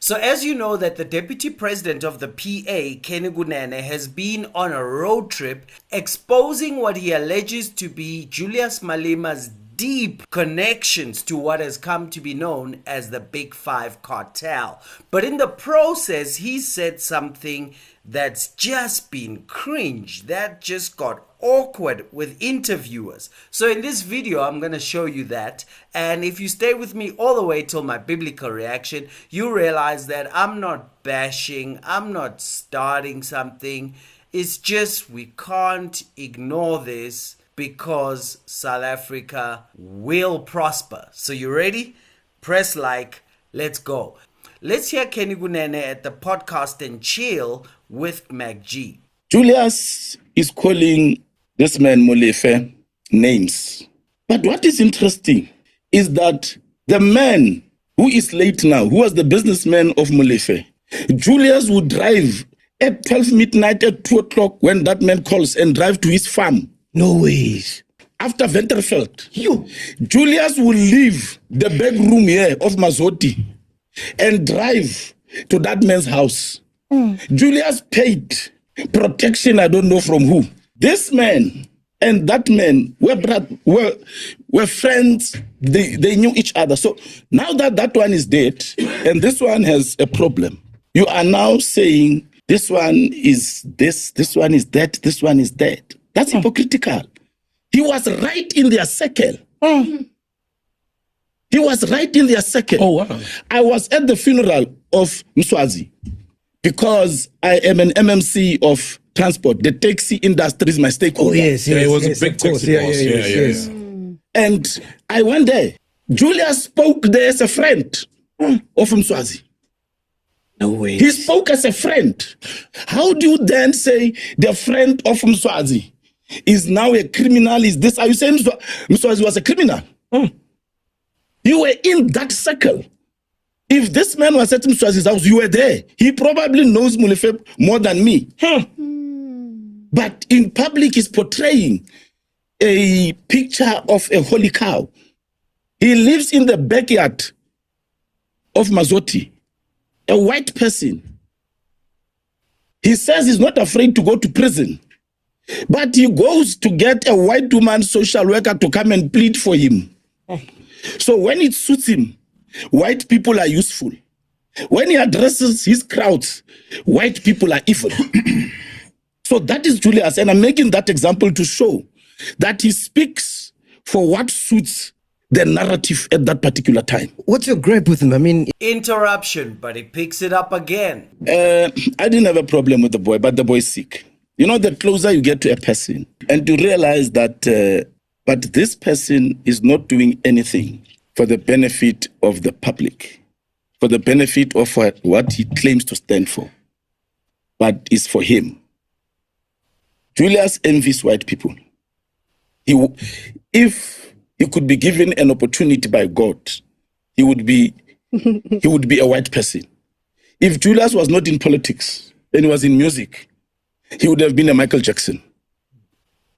So as you know that the deputy president of the PA, Kunene, has been on a road trip exposing what he alleges to be Julius Malema's deep connections to what has come to be known as the Big Five cartel. But in the process, he said something that's just been cringe, that just got awkward with interviewers. So in this video, I'm going to show you that. And if you stay with me all the way till my biblical reaction, you realize that I'm not bashing, I'm not starting something. It's just we can't ignore this because South Africa will prosper. So you ready? Press like, let's go. Let's hear Kunene at the podcast and chill with MacG. Julius is calling this man Molefe names. But what is interesting is that the man who is late now, who was the businessman of Molefe, Julius would drive at 12 midnight, at 2 o'clock when that man calls and drive to his farm. No ways. After Venterveld, Julius will leave the back room here of Mazoti and drive to that man's house. Julius paid protection, I don't know from who. This man and that man were friends. They knew each other. So now that one is dead and this one has a problem, you are now saying this one is this one is that, this one is that. That's hypocritical. He was right in their circle. He was right in their circle. Oh, wow. I was at the funeral of Mswazi because I am an MMC of transport. The taxi industry is my stakeholder. Oh, yes. It was a big taxi boss. Yes. And I went there. Julius spoke there as a friend of Mswazi. No way. He spoke as a friend. How do you then say the friend of Mswazi is now a criminal? Is this? Are you saying Mswazi was a criminal? You were in that circle. If this man was at Mswazi's house, you were there. He probably knows Molefe more than me. But in public, he's portraying a picture of a holy cow. He lives in the backyard of Mazoti, a white person. He says he's not afraid to go to prison. But he goes to get a white woman social worker to come and plead for him. So when it suits him, white people are useful. When he addresses his crowds, white people are evil. So that is Julius, and I'm making that example to show that he speaks for what suits the narrative at that particular time. What's your gripe with him? I mean... Interruption, but he picks it up again. I didn't have a problem with the boy, but the boy's sick. You know, the closer you get to a person and to realize that but this person is not doing anything for the benefit of the public, for the benefit of what he claims to stand for, but is for him. Julius envies white people. If he could be given an opportunity by God, he would be a white person. If Julius was not in politics and he was in music, he would have been a Michael Jackson.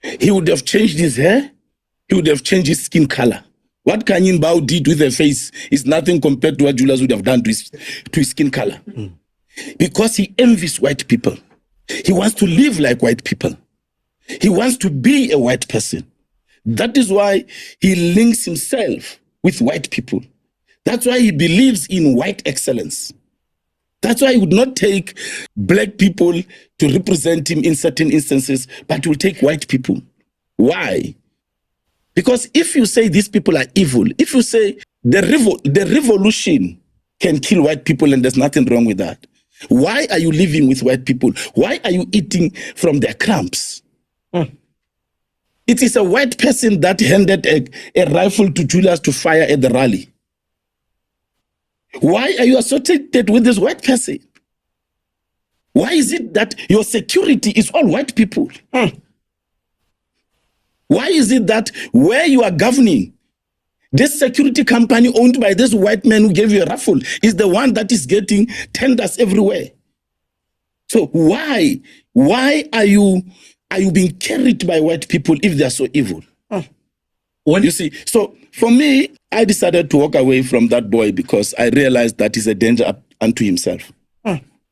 He would have changed his hair. He would have changed his skin color. What Kanye Mbao did with the face is nothing compared to what Julius would have done to his skin color. Because he envies white people. He wants to live like white people. He wants to be a white person. That is why he links himself with white people. That's why he believes in white excellence. That's why he would not take black people to represent him in certain instances, but will take white people. Why? Because if you say these people are evil, if you say the revolution can kill white people and there's nothing wrong with that, why are you living with white people? Why are you eating from their crumbs? It is a white person that handed a rifle to Julius to fire at the rally. Why are you associated with this white person? Why is it that your security is all white people? Why is it that where you are governing, this security company owned by this white man who gave you a rifle is the one that is getting tenders everywhere? So why are you being carried by white people if they are so evil? When you see, so for me, I decided to walk away from that boy because I realized that he's a danger unto himself.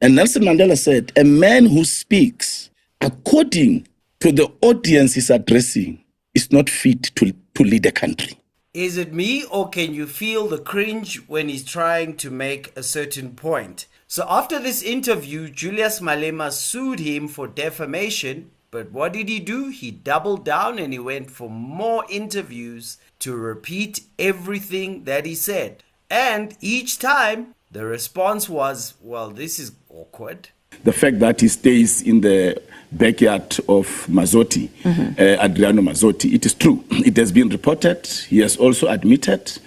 And Nelson Mandela said, a man who speaks according to the audience he's addressing is not fit to lead a country. Is it me, or can you feel the cringe when he's trying to make a certain point? So after this interview, Julius Malema sued him for defamation. But what did he do? He doubled down and he went for more interviews to repeat everything that he said. And each time, the response was, well, this is awkward. The fact that he stays in the backyard of Mazzotti, Adriano Mazzotti, it is true. It has been reported. He has also admitted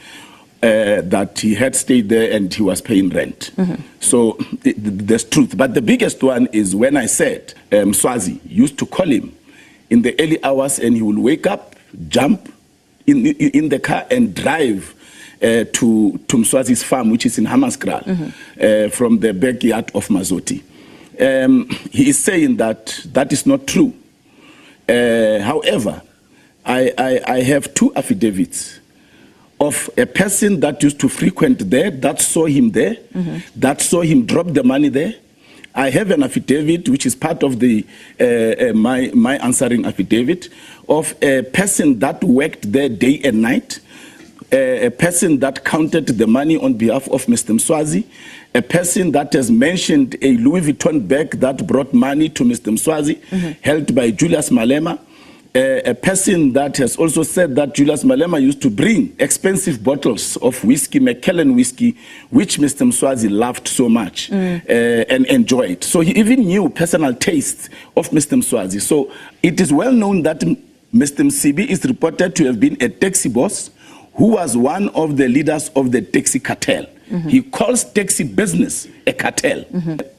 that he had stayed there and he was paying rent. So there's truth. But the biggest one is when I said Mswazi used to call him in the early hours and he will wake up, jump in the car and drive to Mswazi's farm, which is in Hammanskraal, from the backyard of Mazzotti. He is saying that that is not true. However, I have two affidavits of a person that used to frequent there, that saw him there, that saw him drop the money there. I have an affidavit, which is part of the my answering affidavit, of a person that worked there day and night, a person that counted the money on behalf of Mr. Mswazi, a person that has mentioned a Louis Vuitton bag that brought money to Mr. Mswazi, held by Julius Malema, a person that has also said that Julius Malema used to bring expensive bottles of whiskey, Macallan whiskey, which Mr. Mswazi loved so much and enjoyed. So he even knew personal tastes of Mr. Mswazi. So it is well known that Mr. Msibi is reported to have been a taxi boss who was one of the leaders of the taxi cartel. He calls taxi business a cartel.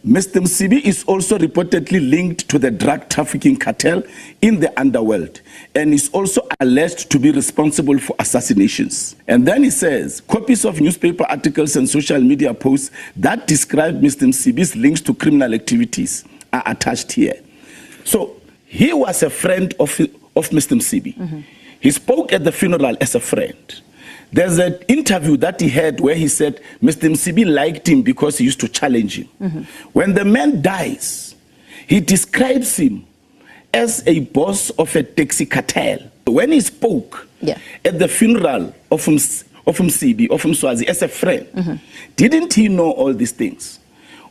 Mr. Msibi is also reportedly linked to the drug trafficking cartel in the underworld and is also alleged to be responsible for assassinations. And then he says, copies of newspaper articles and social media posts that describe Mr. Msibi's links to criminal activities are attached here. So he was a friend of Mr. Msibi. He spoke at the funeral as a friend. There's an interview that he had where he said Mr. Msibi liked him because he used to challenge him. When the man dies, he describes him as a boss of a taxi cartel. When he spoke at the funeral of Msibi, of Mswazi, as a friend, didn't he know all these things?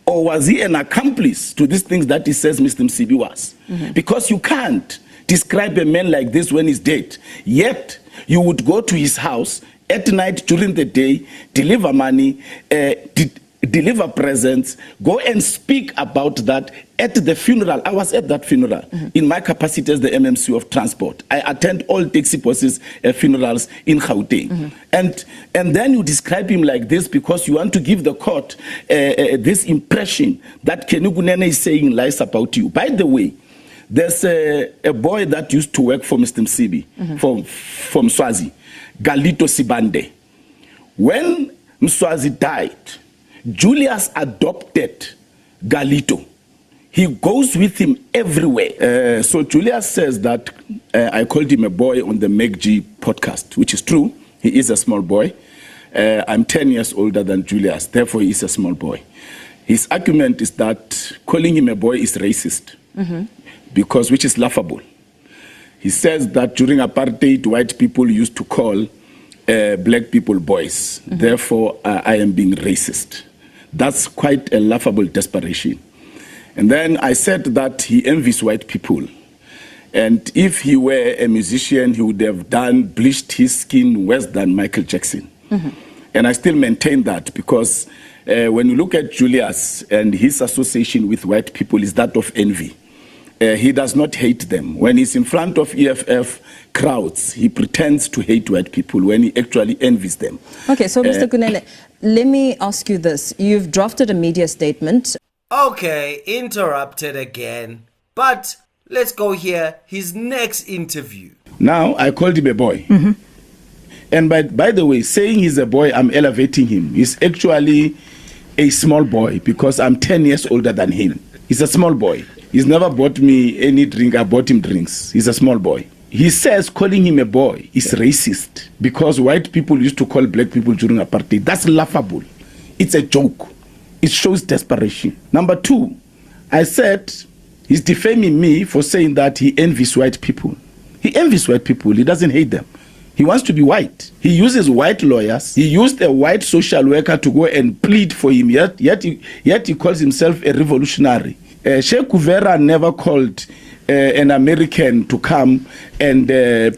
Or was he an accomplice to these things that he says Mr. Msibi was? Because you can't describe a man like this when he's dead, yet you would go to his house at night during the day, deliver money, deliver presents, go and speak about that at the funeral. I was at that funeral in my capacity as the MMC of transport. I attend all taxi bosses funerals in Gauteng. And then you describe him like this because you want to give the court this impression that Kunene is saying lies about you. By the way, there's a boy that used to work for Mr. Msibi, from Mswazi, Galito Sibande. When Mswazi died, Julius adopted Galito. He goes with him everywhere. So Julius says that I called him a boy on the MacG podcast, which is true. He is a small boy. I'm 10 years older than Julius, therefore he is a small boy. His argument is that calling him a boy is racist. Because which is laughable. He says that during apartheid, white people used to call black people boys. Therefore, I am being racist. That's quite a laughable desperation. And then I said that he envies white people. And if he were a musician, he would have bleached his skin worse than Michael Jackson. And I still maintain that because when you look at Julius and his association with white people is that of envy. He does not hate them. When he's in front of EFF crowds, he pretends to hate white people when he actually envies them. Okay, so Mr. Kunene, let me ask you this. You've drafted a media statement. Okay, interrupted again. But let's go hear his next interview. Now, I called him a boy. And by the way, saying he's a boy, I'm elevating him. He's actually a small boy because I'm 10 years older than him. He's a small boy. He's never bought me any drink. I bought him drinks. He's a small boy. He says calling him a boy is racist because white people used to call black people during apartheid. That's laughable. It's a joke. It shows desperation. Number two, I said he's defaming me for saying that he envies white people. He envies white people. He doesn't hate them. He wants to be white. He uses white lawyers. He used a white social worker to go and plead for him. Yet he calls himself a revolutionary. Che Guevara never called an American to come and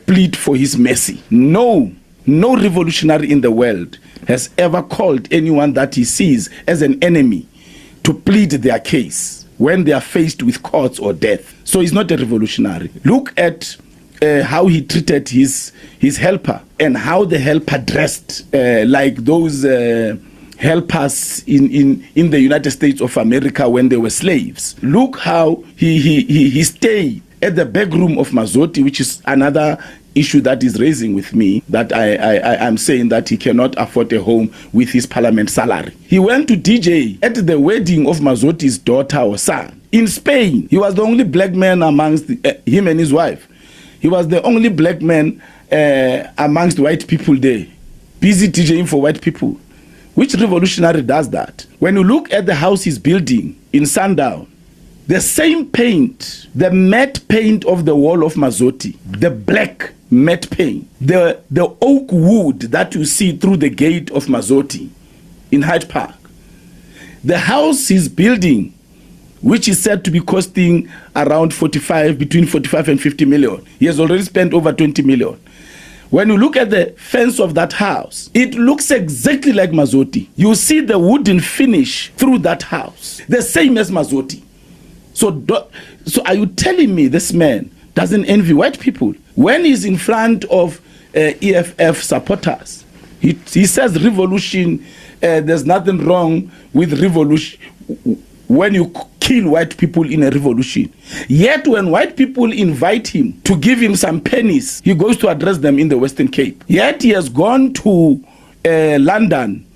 plead for his mercy. No revolutionary in the world has ever called anyone that he sees as an enemy to plead their case when they are faced with courts or death. So he's not a revolutionary. Look at how he treated his helper and how the helper dressed like those helpers in the United States of America when they were slaves. Look how he stayed at the back room of Mazzotti, which is another issue that is raising with me, that I'm saying that he cannot afford a home with his parliament salary. He went to DJ at the wedding of Mazzotti's daughter or son in Spain. He was the only black man amongst him and his wife. He was the only black man amongst white people there, busy DJing for white people. Which revolutionary does that? When you look at the house he's building in Sundown, the same paint, the matte paint of the wall of Mazzotti, the black matte paint, the oak wood that you see through the gate of Mazzotti in Hyde Park, the house he's building, which is said to be costing around between 45 and 50 million. He has already spent over 20 million. When you look at the fence of that house, it looks exactly like Mazzotti. You see the wooden finish through that house, the same as Mazzotti. So are you telling me this man doesn't envy white people? When he's in front of EFF supporters, he says revolution, there's nothing wrong with revolution when you kill white people in a revolution. Yet when white people invite him to give him some pennies, he goes to address them in the Western Cape. Yet he has gone to London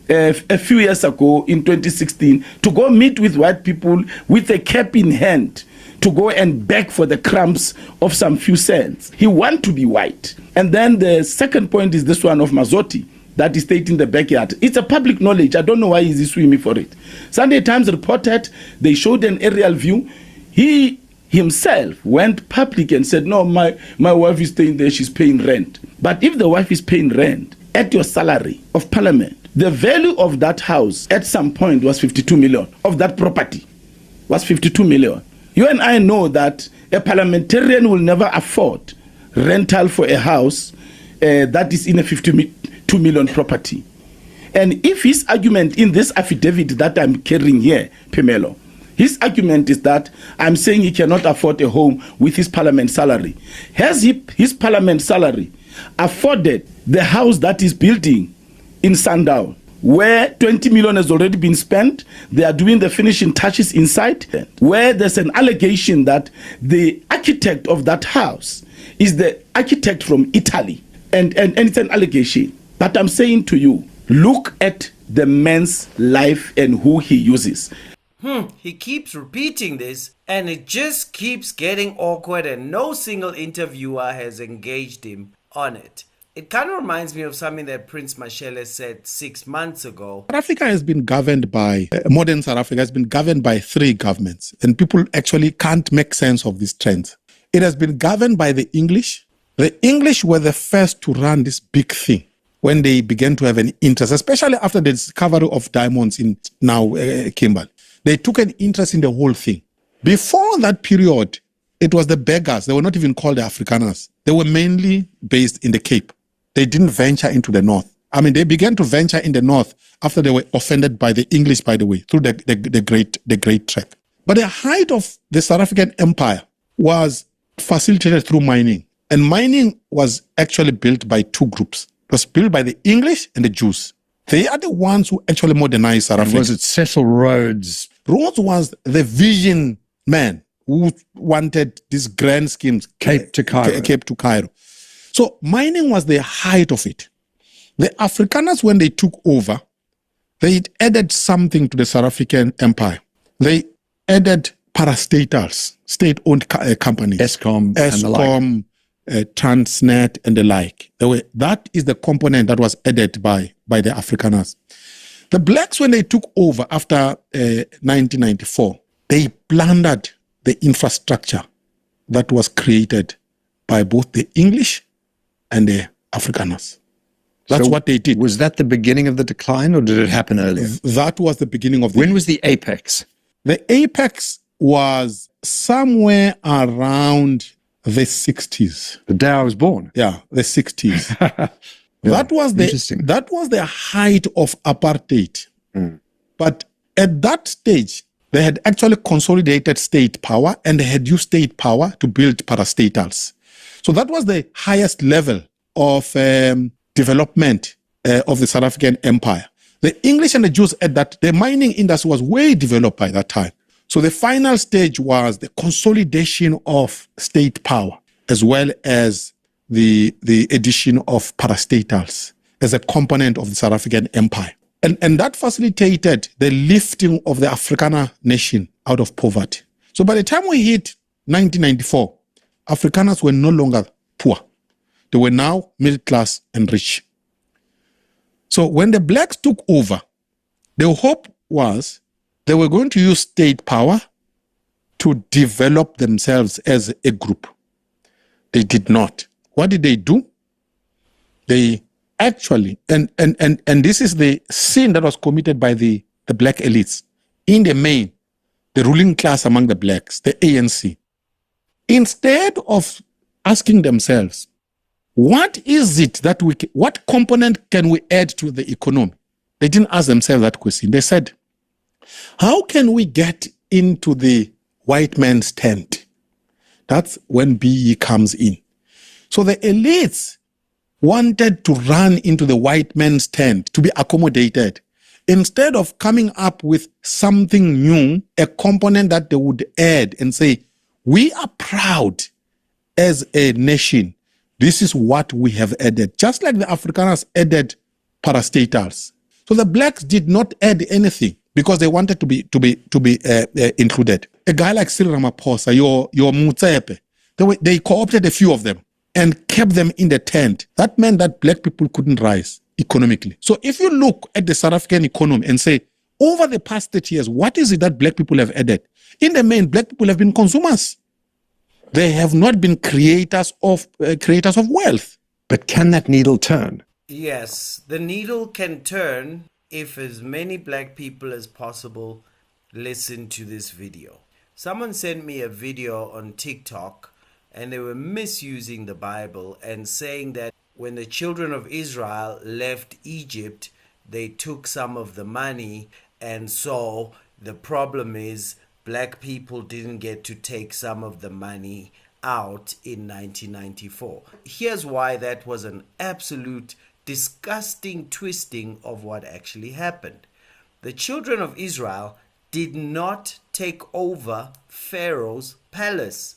a few years ago in 2016 to go meet with white people with a cap in hand to go and beg for the crumbs of some few cents. He wants to be white. And then the second point is this one of Mazzotti that is stayed in the backyard. It's a public knowledge. I don't know why he's suing me for it. Sunday Times reported, they showed an aerial view. He himself went public and said, no, my wife is staying there, she's paying rent. But if the wife is paying rent at your salary of parliament, the value of that house at some point was 52 million, of that property was 52 million. You and I know that a parliamentarian will never afford rental for a house that is in a 52 million property. And if his argument in this affidavit that I'm carrying here, Pamelo, his argument is that I'm saying he cannot afford a home with his parliament salary. Has his parliament salary afforded the house that he's building in Sundown, where 20 million has already been spent? They are doing the finishing touches inside, where there's an allegation that the architect of that house is the architect from Italy. And it's an allegation. But I'm saying to you, look at the man's life and who he uses. He keeps repeating this, and it just keeps getting awkward, and no single interviewer has engaged him on it. It kind of reminds me of something that Prince Mashele said 6 months ago. South Africa has been governed by, modern South Africa has been governed by 3 governments, and people actually can't make sense of these trends. It has been governed by the English. The English were the first to run this big thing when they began to have an interest, especially after the discovery of diamonds in now Kimberley. They took an interest in the whole thing. Before that period, it was the beggars. They were not even called the Afrikaners. They were mainly based in the Cape. They didn't venture into the north. I mean, they began to venture in the north after they were offended by the English, by the way, through the Great Trek. But the height of the South African Empire was facilitated through mining. And mining was actually built by 2 groups. It was built by the English and the Jews. They are the ones who actually modernized South Africa. Was it Cecil Rhodes? Rhodes was the vision man who wanted these grand schemes. Cape to Cairo. So mining was the height of it. The Afrikaners, when they took over, they added something to the South African Empire. They added parastatals, state-owned companies. Eskom and the like. Transnet and the like. That is the component that was added by the Afrikaners. The blacks, when they took over after 1994, they plundered the infrastructure that was created by both the English and the Afrikaners. That's what they did. Was that the beginning of the decline, or did it happen earlier? That was the beginning of When was the apex? The apex was somewhere around the 60s. The day I was born. Yeah, the 60s. Yeah, that was the height of apartheid. But at that stage, they had actually consolidated state power, and they had used state power to build parastatals. So that was the highest level of development of the South African empire. The English and the Jews at that, the mining industry was way developed by that time. So the final stage was the consolidation of state power, as well as the addition of parastatals as a component of the South African empire. And that facilitated the lifting of the Afrikaner nation out of poverty. So by the time we hit 1994, Afrikaners were no longer poor. They were now middle class and rich. So when the blacks took over, the hope was they were going to use state power to develop themselves as a group. They did not. What did they do? They actually, and this is the sin that was committed by the black elites, in the main, the ruling class among the blacks, the ANC. Instead of asking themselves, what is it that what component can we add to the economy? They didn't ask themselves that question. They said, how can we get into the white man's tent? That's when BE comes in. So the elites wanted to run into the white man's tent to be accommodated. Instead of coming up with something new, a component that they would add and say, we are proud as a nation. This is what we have added. Just like the Afrikaners added parastatals. So the blacks did not add anything because they wanted to be included. A guy like Cyril Ramaphosa, your Mutsepe, they co-opted a few of them and kept them in the tent. That meant that black people couldn't rise economically. So if you look at the South African economy and say, over the past 30 years, what is it that black people have added? In the main, black people have been consumers. They have not been creators of wealth. But can that needle turn? Yes, the needle can turn if as many black people as possible listen to this video. Someone sent me a video on TikTok and they were misusing the Bible and saying that when the children of Israel left Egypt, they took some of the money, and so the problem is black people didn't get to take some of the money out in 1994. Here's why that was an absolute disgusting twisting of what actually happened. The children of Israel did not take over Pharaoh's palace,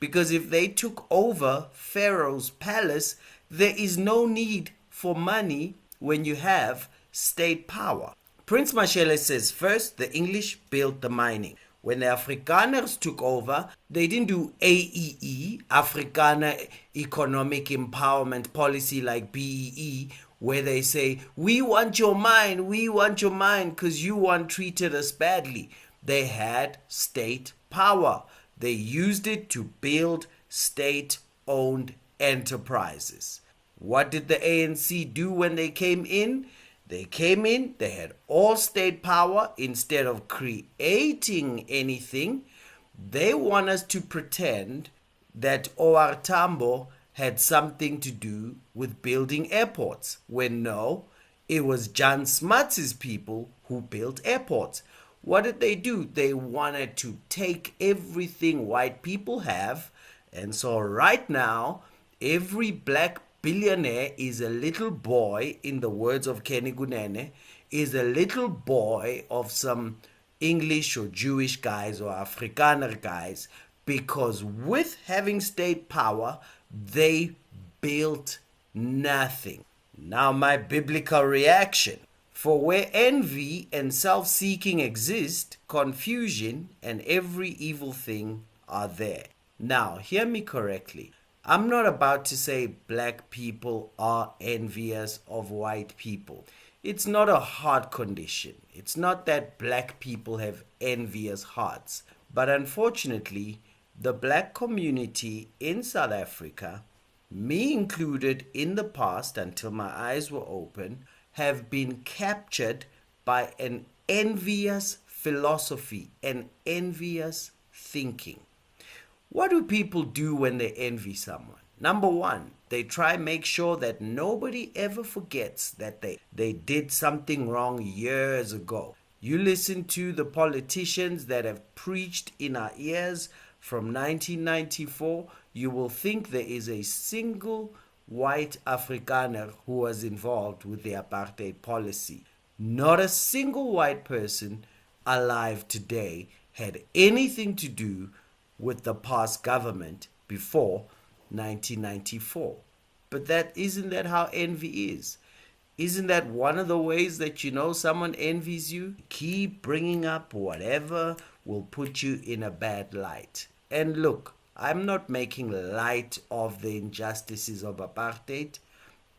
because if they took over Pharaoh's palace, there is no need for money when you have state power. Prince Mashele says first the English built the mining. When the Afrikaners took over, they didn't do AEE, Afrikaner Economic Empowerment Policy, like BEE, where they say, we want your mine, because you want treated us badly. They had state power. They used it to build state-owned enterprises. What did the ANC do when they came in? They came in, they had all state power. Instead of creating anything, they want us to pretend that OR Tambo had something to do with building airports, when no, it was John Smuts' people who built airports. What did they do? They wanted to take everything white people have, and so right now, every black billionaire is a little boy, in the words of Kunene, is a little boy of some English or Jewish guys or Afrikaner guys, because with having state power, they built nothing. Now my biblical reaction. For where envy and self-seeking exist, confusion and every evil thing are there. Now, hear me correctly. I'm not about to say black people are envious of white people. It's not a heart condition. It's not that black people have envious hearts. But unfortunately, the black community in South Africa, me included in the past until my eyes were open, have been captured by an envious philosophy, an envious thinking. What do people do when they envy someone? Number one, they try make sure that nobody ever forgets that they did something wrong years ago. You listen to the politicians that have preached in our ears from 1994, you will think there is a single white Afrikaner who was involved with the apartheid policy. Not a single white person alive today had anything to do with the past government before 1994. But isn't that how envy is? Isn't that one of the ways that you know someone envies you? Keep bringing up whatever will put you in a bad light. And look, I'm not making light of the injustices of apartheid,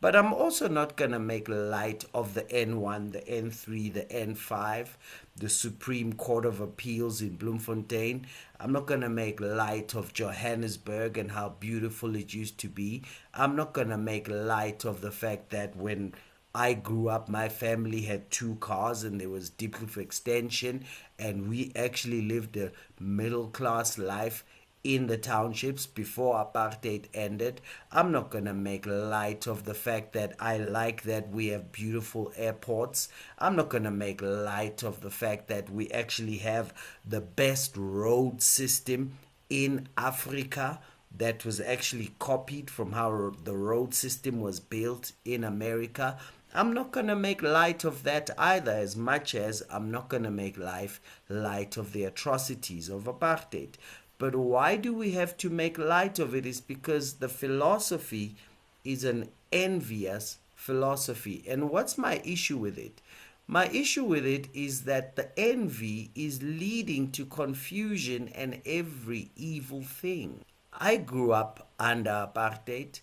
but I'm also not going to make light of the N1, the N3, the N5, the Supreme Court of Appeals in Bloemfontein. I'm not going to make light of Johannesburg and how beautiful it used to be. I'm not going to make light of the fact that when I grew up, my family had 2 cars and there was Diepkloof extension, and we actually lived a middle class life in the townships before apartheid ended. I'm not going to make light of the fact that I like that we have beautiful airports. I'm not going to make light of the fact that we actually have the best road system in Africa that was actually copied from how the road system was built in America. I'm not going to make light of that either, as much as I'm not going to make light of the atrocities of apartheid. But why do we have to make light of it? Is because the philosophy is an envious philosophy. And what's my issue with it? My issue with it is that the envy is leading to confusion and every evil thing. I grew up under apartheid.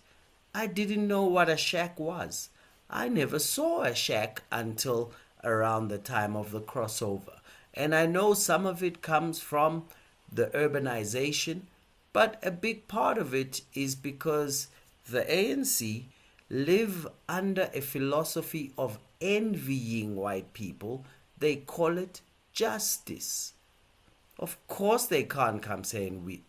I didn't know what a shack was. I never saw a shack until around the time of the crossover. And I know some of it comes from the urbanization, but a big part of it is because the ANC live under a philosophy of envying white people. They call it justice. Of course they can't come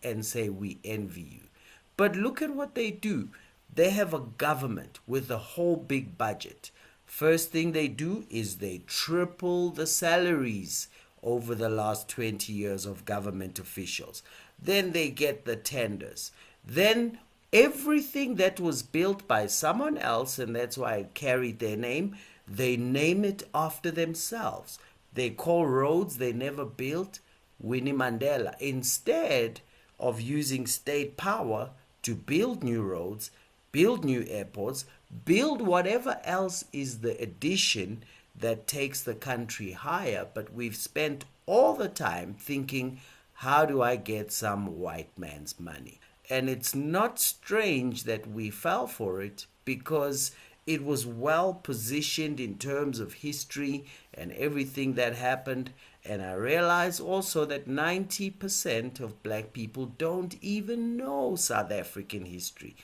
and say we envy you. But look at what they do. They have a government with a whole big budget. First thing they do is they triple the salaries over the last 20 years of government officials. Then they get the tenders. Then everything that was built by someone else, and that's why it carried their name, they name it after themselves. They call roads they never built Winnie Mandela, instead of using state power to build new roads, build new airports, build whatever else is the addition that takes the country higher. But we've spent all the time thinking, how do I get some white man's money? And it's not strange that we fell for it, because it was well positioned in terms of history and everything that happened. And I realize also that 90% of black people don't even know South African history.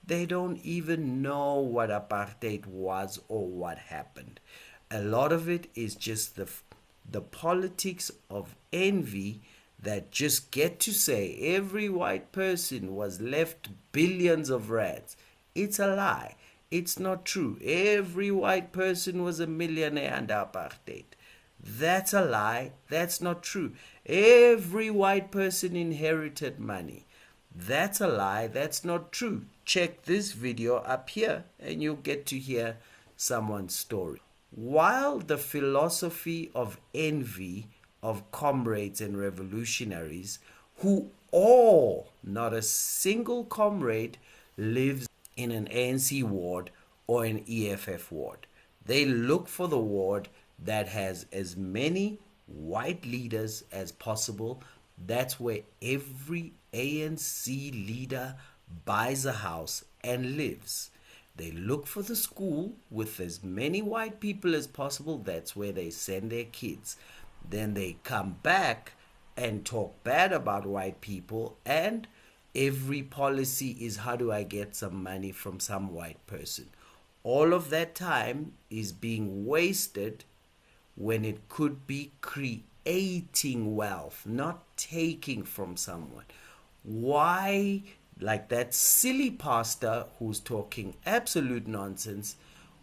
They don't even know what apartheid was or what happened. A lot of it is just the politics of envy that just get to say every white person was left billions of rands. It's a lie. It's not true. Every white person was a millionaire under apartheid. That's a lie. That's not true. Every white person inherited money. That's a lie. That's not true. Check this video up here and you'll get to hear someone's story. While the philosophy of envy of comrades and revolutionaries, who all, not a single comrade, lives in an ANC ward or an EFF ward. They look for the ward that has as many white leaders as possible. That's where every ANC leader buys a house and lives. They look for the school with as many white people as possible. That's where they send their kids. Then they come back and talk bad about white people, and every policy is how do I get some money from some white person. All of that time is being wasted when it could be creating wealth, not taking from someone. Why, like that silly pastor who's talking absolute nonsense,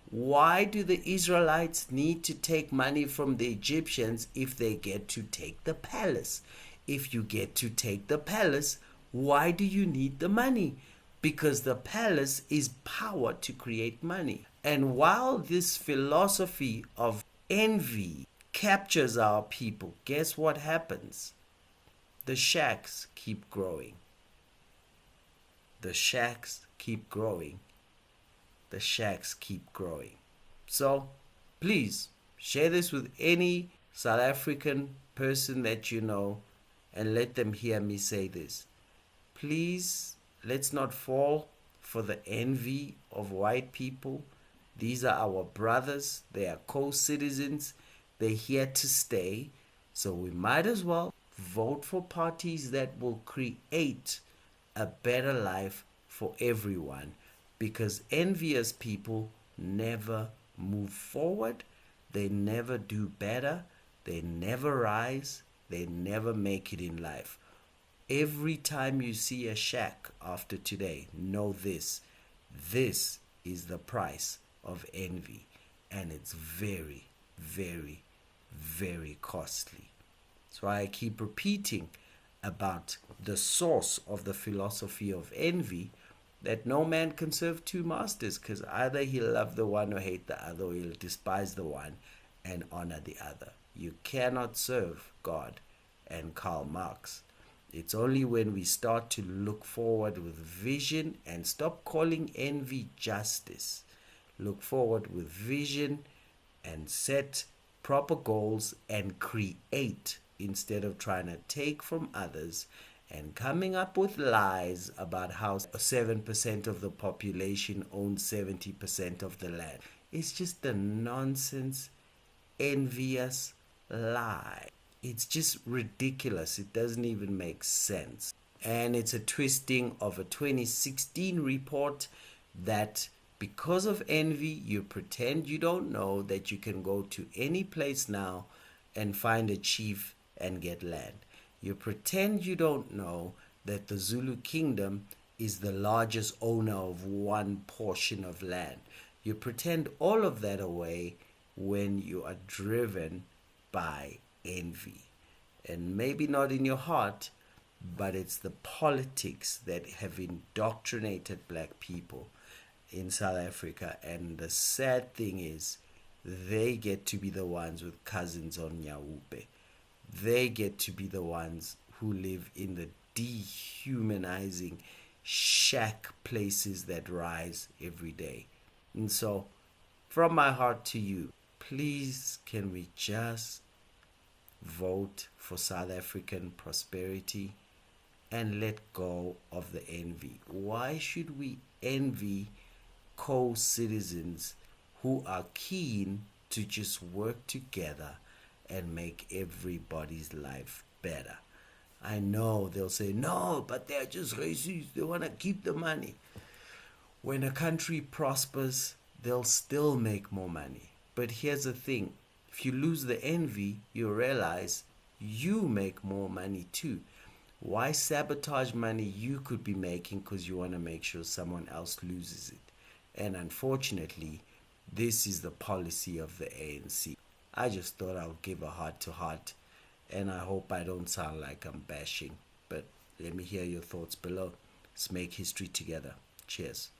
why do the Israelites need to take money from the Egyptians if they get to take the palace? If you get to take the palace, why do you need the money? Because the palace is power to create money. And while this philosophy of envy captures our people, guess what happens? The shacks keep growing. The shacks keep growing. The shacks keep growing. So please share this with any South African person that you know and let them hear me say this. Please, let's not fall for the envy of white people. These are our brothers. They are co-citizens. They're here to stay. So we might as well vote for parties that will create a better life for everyone, because envious people never move forward, they never do better, they never rise, they never make it in life. Every time you see a shack after today, know this is the price of envy, and it's very, very, very costly. That's why I keep repeating about the source of the philosophy of envy, that no man can serve two masters, because either he'll love the one or hate the other, or he'll despise the one and honor the other. You cannot serve God and Karl Marx. It's only when we start to look forward with vision and stop calling envy justice. Look forward with vision and set proper goals and create instead of trying to take from others and coming up with lies about how 7% of the population owns 70% of the land. It's just a nonsense, envious lie. It's just ridiculous. It doesn't even make sense. And it's a twisting of a 2016 report that because of envy, you pretend you don't know that you can go to any place now and find a chief and get land. You pretend you don't know that the Zulu kingdom is the largest owner of one portion of land. You pretend all of that away when you are driven by envy. And maybe not in your heart, but it's the politics that have indoctrinated black people in South Africa. And the sad thing is, they get to be the ones with cousins on Nyaupe. They get to be the ones who live in the dehumanizing shack places that rise every day. And so, from my heart to you, please, can we just vote for South African prosperity and let go of the envy? Why should we envy co-citizens who are keen to just work together and make everybody's life better? I know they'll say, no, but they're just racist. They want to keep the money. When a country prospers, they'll still make more money. But here's the thing. If you lose the envy, you realize you make more money too. Why sabotage money you could be making because you want to make sure someone else loses it? And unfortunately, this is the policy of the ANC. I just thought I'll give a heart to heart, and I hope I don't sound like I'm bashing, but let me hear your thoughts below. Let's make history together. Cheers.